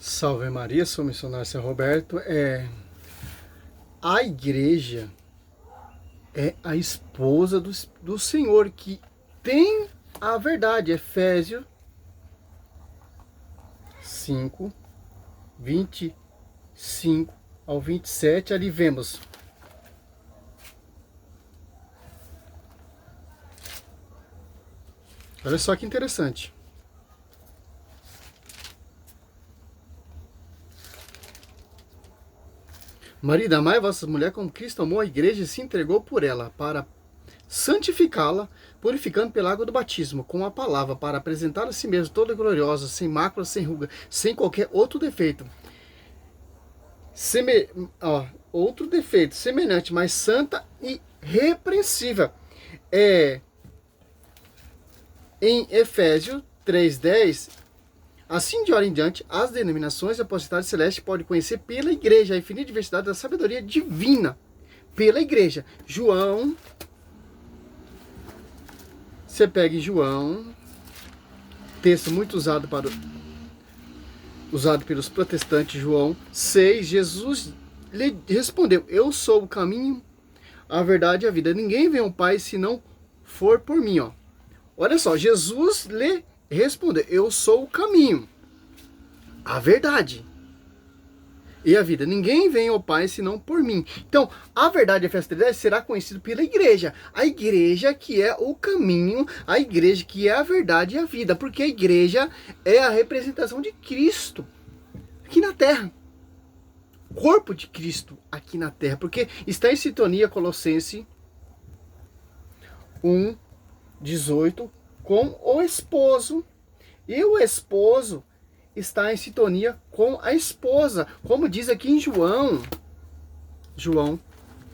Salve Maria, sou o missionário São Roberto. A igreja é a esposa do Senhor, que tem a verdade. Efésios 5, 25 ao 27, ali vemos. Olha só que interessante. Marido, amai vossa mulher como Cristo amou a igreja e se entregou por ela, para santificá-la, purificando pela água do batismo, com a palavra, para apresentá-la a si mesma toda gloriosa, sem mácula, sem ruga, sem qualquer outro defeito. Outro defeito, semelhante, mas santa e repreensível. Em Efésios 3:10, assim de hora em diante, as denominações da apostolado celeste podem conhecer pela igreja a infinita diversidade da sabedoria divina. Pela igreja. João, você pega em João, texto muito usado pelos protestantes, João 6, Jesus lhe respondeu: eu sou o caminho, a verdade e a vida. Ninguém vem ao Pai se não for por mim. Olha só, Jesus lhe respondeu: eu sou o caminho, a verdade e a vida. Ninguém vem ao Pai senão por mim. Então, a verdade, Efésios 3:10, será conhecida pela igreja. A igreja que é o caminho, a igreja que é a verdade e a vida. Porque a igreja é a representação de Cristo aqui na terra. Corpo de Cristo aqui na terra. Porque está em sintonia Colossenses 1:18 com o esposo. E o esposo está em sintonia com a esposa, como diz aqui em João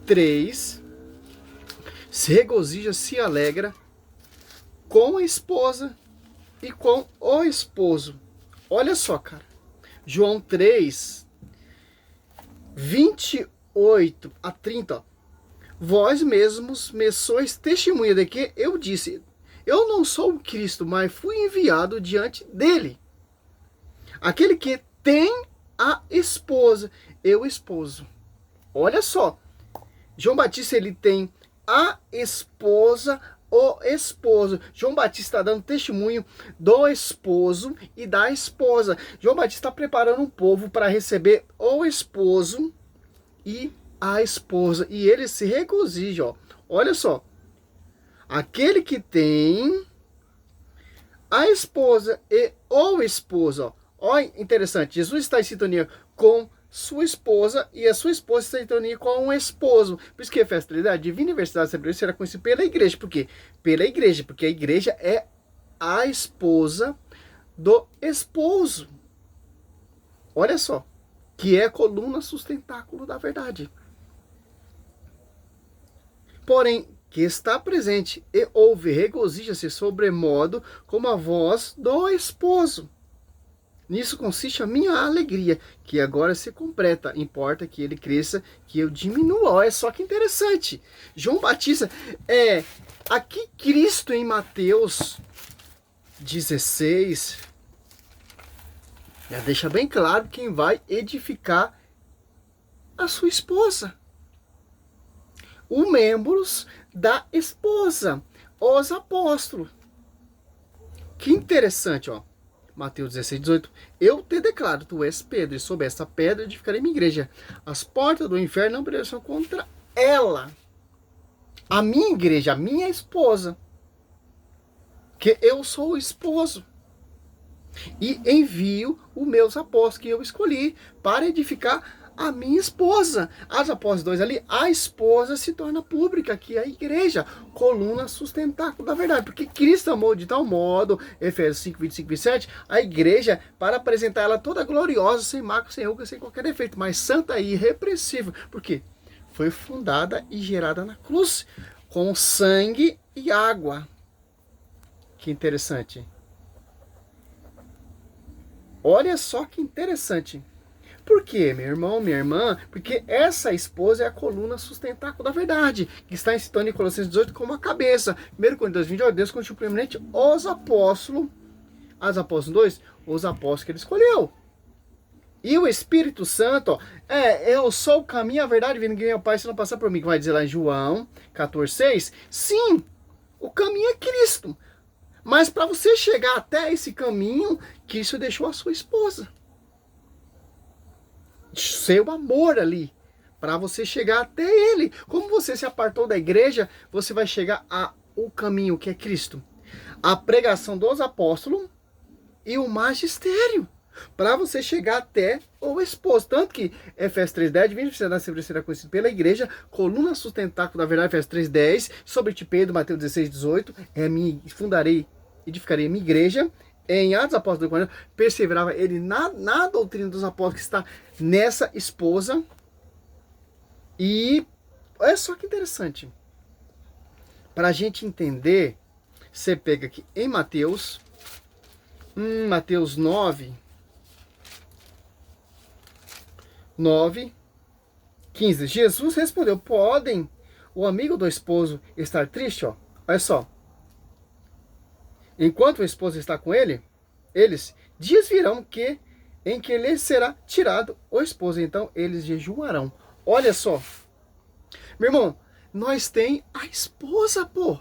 3, se regozija, se alegra com a esposa e com o esposo. Olha só, cara, João 3, 28 a 30, ó. Vós mesmos me sois testemunha de que eu disse: eu não sou o Cristo, mas fui enviado diante dele. Aquele que tem a esposa, eu esposo. Olha só, João Batista, ele tem a esposa, o esposo. João Batista está dando testemunho do esposo e da esposa. João Batista está preparando um povo para receber o esposo e a esposa. E ele se regozija, ó. Olha só, aquele que tem a esposa e o esposo, ó. Olha, interessante, Jesus está em sintonia com sua esposa e a sua esposa está em sintonia com o esposo. Por isso que Efésios 3, a divina universidade sabedoria será conhecida pela igreja. Por quê? Pela igreja, porque a igreja é a esposa do esposo. Olha só, que é a coluna sustentáculo da verdade. Porém, que está presente e ouve, regozija-se sobremodo como a voz do esposo. Nisso consiste a minha alegria, que agora se completa. Importa que ele cresça, que eu diminua. Olha só que interessante. João Batista, aqui Cristo em Mateus 16, já deixa bem claro quem vai edificar a sua esposa. Os membros da esposa, os apóstolos. Que interessante, ó. Mateus 16:18, eu te declaro, tu és Pedro, e sobre esta pedra edificarei minha igreja. As portas do inferno não prevalecerão contra ela. A minha igreja, a minha esposa. Que eu sou o esposo. E envio os meus apóstolos que eu escolhi para edificar a minha esposa. As apóstolos 2 ali, a esposa se torna pública, que é a igreja, coluna sustentáculo da verdade, porque Cristo amou de tal modo, Efésios 5, 25, 27, a igreja, para apresentar ela toda gloriosa, sem mácula, sem ruga, sem qualquer defeito, mas santa e irrepreensível, porque foi fundada e gerada na cruz, com sangue e água. Que interessante. Olha só que interessante. Por quê, meu irmão, minha irmã? Porque essa esposa é a coluna sustentáculo da verdade, que está em sintonia em Colossenses 18 como a cabeça. 1 Coríntios 20, ó, Deus constituiu primeiramente os apóstolos, as apóstolos 2, os apóstolos que ele escolheu. E o Espírito Santo, eu sou o caminho, a verdade, vindo ninguém ao Pai se não passar por mim, que vai dizer lá em João 14,6. Sim, o caminho é Cristo. Mas para você chegar até esse caminho, Cristo deixou a sua esposa. Seu amor ali. Para você chegar até ele. Como você se apartou da igreja, você vai chegar ao caminho que é Cristo. A pregação dos apóstolos e o magistério. Para você chegar até o esposo. Tanto que Efésios 3,10, divina felicidade sempre será conhecido pela igreja, coluna sustentáculo da verdade, Efésios 3,10, sobre ti Pedro, Mateus 16,18, fundarei, edificarei a minha igreja. Em Atos Apóstolos, quando perseverava ele na doutrina dos apóstolos, que está nessa esposa. E olha só que interessante. Para a gente entender, você pega aqui em Mateus 9:15. Jesus respondeu: podem o amigo do esposo estar triste? Ó, olha só. Enquanto o esposo está com ele, dias virão em que lhe será tirado o esposo. Então eles jejuarão. Olha só. Meu irmão, nós tem a esposa, pô.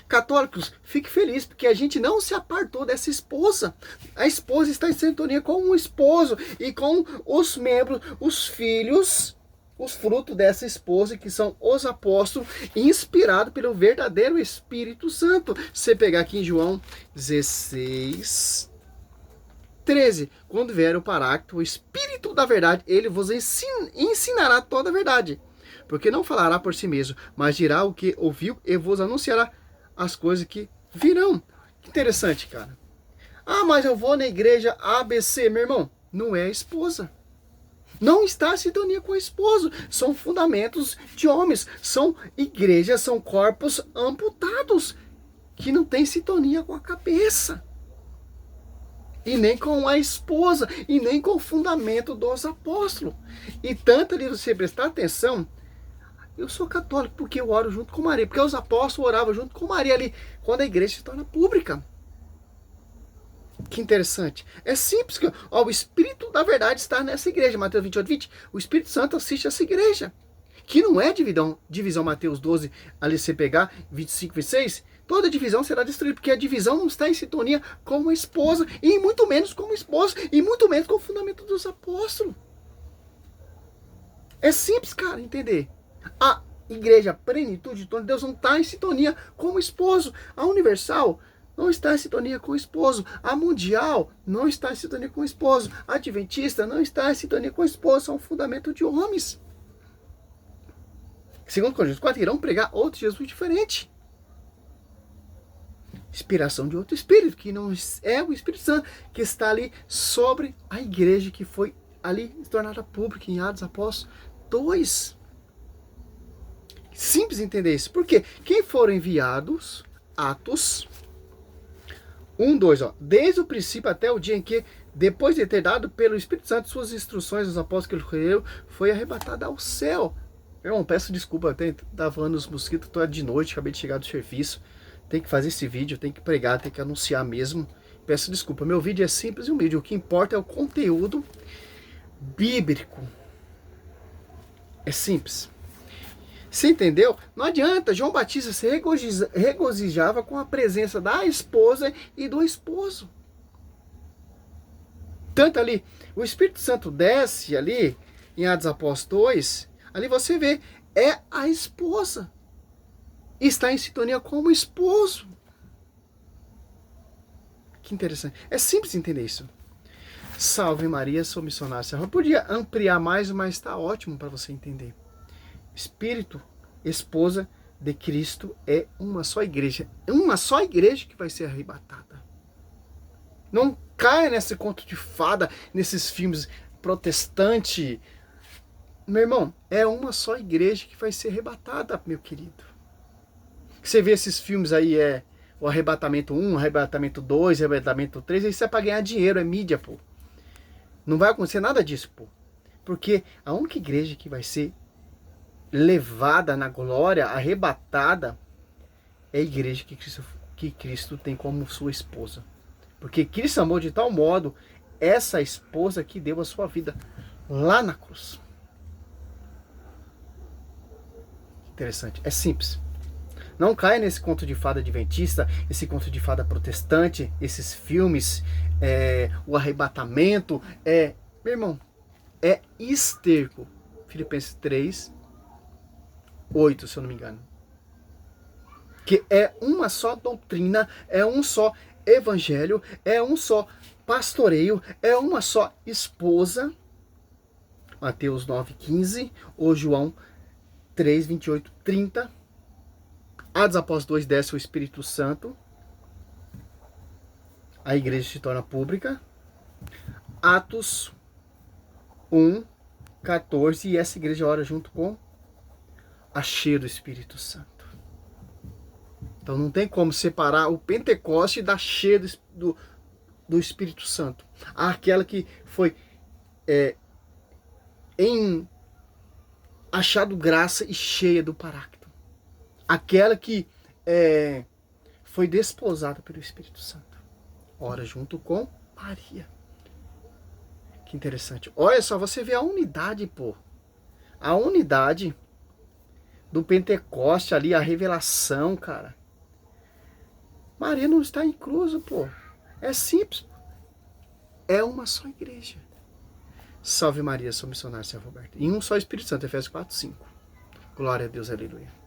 Católicos, fique feliz, porque a gente não se apartou dessa esposa. A esposa está em sintonia com o esposo e com os membros, os filhos, os frutos dessa esposa, que são os apóstolos, inspirados pelo verdadeiro Espírito Santo. Você pegar aqui em João 16:13, quando vier o Paráclito, o Espírito da verdade, ele vos ensinará toda a verdade. Porque não falará por si mesmo, mas dirá o que ouviu e vos anunciará as coisas que virão. Que interessante, cara. Ah, mas eu vou na igreja ABC, meu irmão. Não é a esposa. Não está em sintonia com o esposo. São fundamentos de homens. São igrejas, são corpos amputados. Que não tem sintonia com a cabeça. E nem com a esposa. E nem com o fundamento dos apóstolos. E tanto ali você prestar atenção. Eu sou católico porque eu oro junto com Maria. Porque os apóstolos oravam junto com Maria ali. Quando a igreja se torna pública. Que interessante. É simples. O Espírito da verdade está nessa igreja. Mateus 28:20. O Espírito Santo assiste essa igreja. Que não é divisão Mateus 12. Ali você pegar 25:26. Toda divisão será destruída. Porque a divisão não está em sintonia com a esposa. E muito menos com o esposo. E muito menos com o fundamento dos apóstolos. É simples, cara, entender. A igreja, a plenitude de Deus não está em sintonia com o esposo. A universal não está em sintonia com o esposo. A mundial não está em sintonia com o esposo. A adventista não está em sintonia com o esposo. São fundamento de homens. Segundo Coríntios 4, irão pregar outro Jesus diferente. Inspiração de outro Espírito, que não é o Espírito Santo, que está ali sobre a igreja, que foi ali tornada pública em Atos Apóstolos 2. Simples entender isso. Por quê? Quem foram enviados, Atos 1:2, ó, desde o princípio até o dia em que, depois de ter dado pelo Espírito Santo suas instruções aos apóstolos que ele escolheu, foi arrebatado ao céu. Irmão, peço desculpa, eu estava falando nos mosquitos, estou de noite, acabei de chegar do serviço. Tem que fazer esse vídeo, tem que pregar, tem que anunciar mesmo. Peço desculpa, meu vídeo é simples e humilde. O que importa é o conteúdo bíblico. É simples. Você entendeu? Não adianta, João Batista se regozijava com a presença da esposa e do esposo. Tanto ali, o Espírito Santo desce ali, em Atos Apóstolos 2, ali você vê, é a esposa. Está em sintonia com o esposo. Que interessante. É simples entender isso. Salve Maria, sou missionário. Eu podia ampliar mais, mas está ótimo para você entender. Espírito, esposa de Cristo é uma só igreja. É uma só igreja que vai ser arrebatada. Não caia nesse conto de fada, nesses filmes protestantes. Meu irmão, é uma só igreja que vai ser arrebatada, meu querido. Você vê esses filmes aí, o Arrebatamento 1, Arrebatamento 2, Arrebatamento 3, aí isso é para ganhar dinheiro, é mídia, pô. Não vai acontecer nada disso, pô. Porque a única igreja que vai ser levada na glória, arrebatada, é a igreja que Cristo tem como sua esposa. Porque Cristo amou de tal modo essa esposa que deu a sua vida lá na cruz. Interessante, é simples. Não caia nesse conto de fada adventista, esse conto de fada protestante, esses filmes, o arrebatamento, meu irmão, é esterco. Filipenses 3, 8, se eu não me engano. Que é uma só doutrina, é um só evangelho, é um só pastoreio, é uma só esposa. Mateus 9:15 ou João 3, 28, 30. Atos Apóstolos 2 desce o Espírito Santo. A igreja se torna pública. Atos 1, 14. E essa igreja ora junto com a cheia do Espírito Santo. Então não tem como separar o Pentecoste da cheia do Espírito Santo. Aquela que foi achado graça e cheia do Paráclito. Aquela que foi desposada pelo Espírito Santo. Ora junto com Maria. Que interessante. Olha só, você vê a unidade, pô. A unidade do Pentecoste ali, a revelação, cara. Maria não está inclusa, pô. É simples. É uma só igreja. Salve Maria, sou missionário, São Roberto. Em um só Espírito Santo, Efésios 4:5. Glória a Deus, aleluia.